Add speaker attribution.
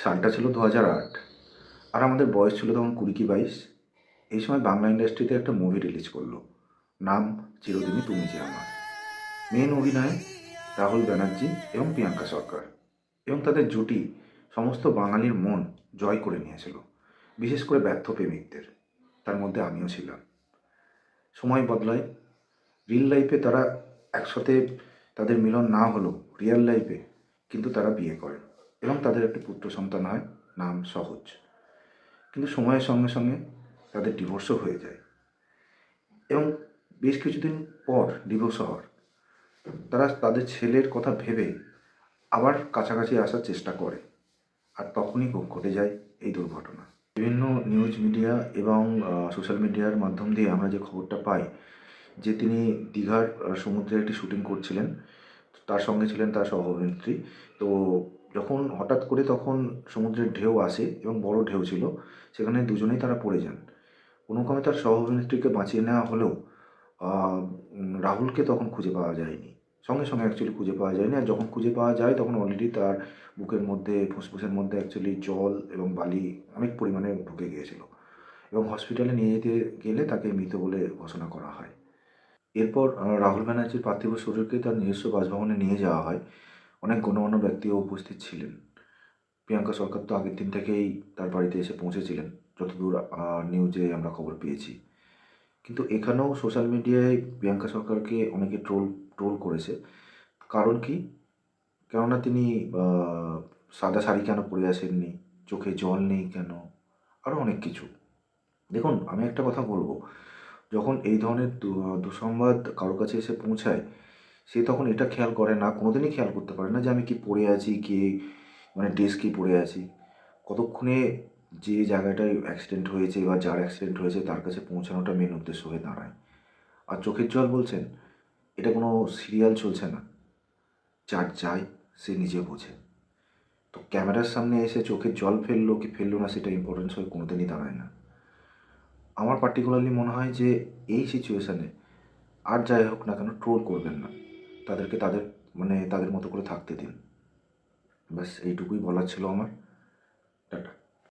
Speaker 1: সালটা ছিল 2008, আর আমাদের বয়স ছিল তখন 20 কি 22। এই সময় বাংলা ইন্ডাস্ট্রিতে একটা মুভি রিলিজ করলো, নাম চিরদিনই তুমি যে আমার। মেন অভিনয়ে রাহুল ব্যানার্জি এবং প্রিয়াঙ্কা সরকার, এবং তাদের জুটি সমস্ত বাঙালির মন জয় করে নিয়েছিল, বিশেষ করে ব্যর্থ প্রেমিকদের। তার মধ্যে আমিও ছিলাম। সময় বদলায়, রিল লাইফে তারা একসাথে, তাদের মিলন না হলেও রিয়েল লাইফে কিন্তু তারা বিয়ে করেন এবং তাদের একটি পুত্র সন্তান হয়, নাম সহজ। কিন্তু সময়ের সঙ্গে সঙ্গে তাদের ডিভোর্সও হয়ে যায়, এবং বেশ কিছুদিন পর ডিভোর্স হওয়ার তারা তাদের ছেলের কথা ভেবে আবার কাছাকাছি আসার চেষ্টা করে, আর তখনই ঘটে যায় এই দুর্ঘটনা। বিভিন্ন নিউজ মিডিয়া এবং সোশ্যাল মিডিয়ার মাধ্যম দিয়ে আমরা যে খবরটা পাই যে তিনি দীঘার সমুদ্রে একটি শুটিং করছিলেন, তার সঙ্গে ছিলেন তার সহ অভিনেত্রী। তো যখন হঠাৎ করে তখন সমুদ্রের ঢেউ আসে এবং বড় ঢেউ ছিল, সেখানে দুজনেই তারা পড়ে যান। কোনো ক্রমে তার সহ অভিনেত্রীকে বাঁচিয়ে নেওয়া হলেও রাহুলকে তখন খুঁজে পাওয়া যায়নি, সঙ্গে সঙ্গে অ্যাকচুয়ালি খুঁজে পাওয়া যায়নি। আর যখন খুঁজে পাওয়া যায় তখন অলরেডি তার বুকের মধ্যে, ফুসফুসের মধ্যে অ্যাকচুয়ালি জল এবং বালি অনেক পরিমাণে ঢুকে গিয়েছিল, এবং হসপিটালে নিয়ে যেতে গেলে তাকে মৃত বলে ঘোষণা করা হয়। এরপর রাহুল ব্যানার্জির পার্থিব শরীরকে তার নিজস্ব বাসভবনে নিয়ে যাওয়া হয়। অনেক গণ্যমান্য ব্যক্তিও উপস্থিত ছিলেন। প্রিয়াঙ্কা সরকার তো আগের দিন থেকেই তার বাড়িতে এসে পৌঁছেছিলেন, যতদূর নিউজে আমরা খবর পেয়েছি। কিন্তু এখানেও সোশ্যাল মিডিয়ায় প্রিয়াঙ্কা সরকারকে অনেকে ট্রোল ট্রোল করেছে। কারণ কি? কেননা তিনি সাদা শাড়ি কেন পরে আসেননি, চোখে জল নেই কেন, আরও অনেক কিছু। দেখুন, আমি একটা কথা বলবো, যখন এই ধরনের দুঃসংবাদ কারো কাছে এসে পৌঁছায়, সে তখন এটা খেয়াল করে না, কোনোদিনই খেয়াল করতে পারে না যে আমি কি পরে আছি, কি মানে ড্রেস কি পরে আছি, কতক্ষণে যে জায়গাটায় অ্যাক্সিডেন্ট হয়েছে বা যার অ্যাক্সিডেন্ট হয়েছে তার কাছে পৌঁছানোটা মেন উদ্দেশ্য হয়ে দাঁড়ায়। আর চোখের জল বলছেন, এটা কোনো সিরিয়াল চলছে না, যার যায় সে নিজে বোঝে। তো ক্যামেরার সামনে এসে চোখের জল ফেললো কি ফেললো না সেটা ইম্পর্টেন্স হয়ে কোনোদিনই দাঁড়ায় না। আমার পার্টিকুলারলি মনে হয় যে এই সিচুয়েশানে আর যাই হোক না কেন ট্রোল করবেন না, তাদেরকে তাদের তাদের মতো করে থাকতে দিন। ব্যাস এইটুকুই বলার ছিল আমার। টাটা।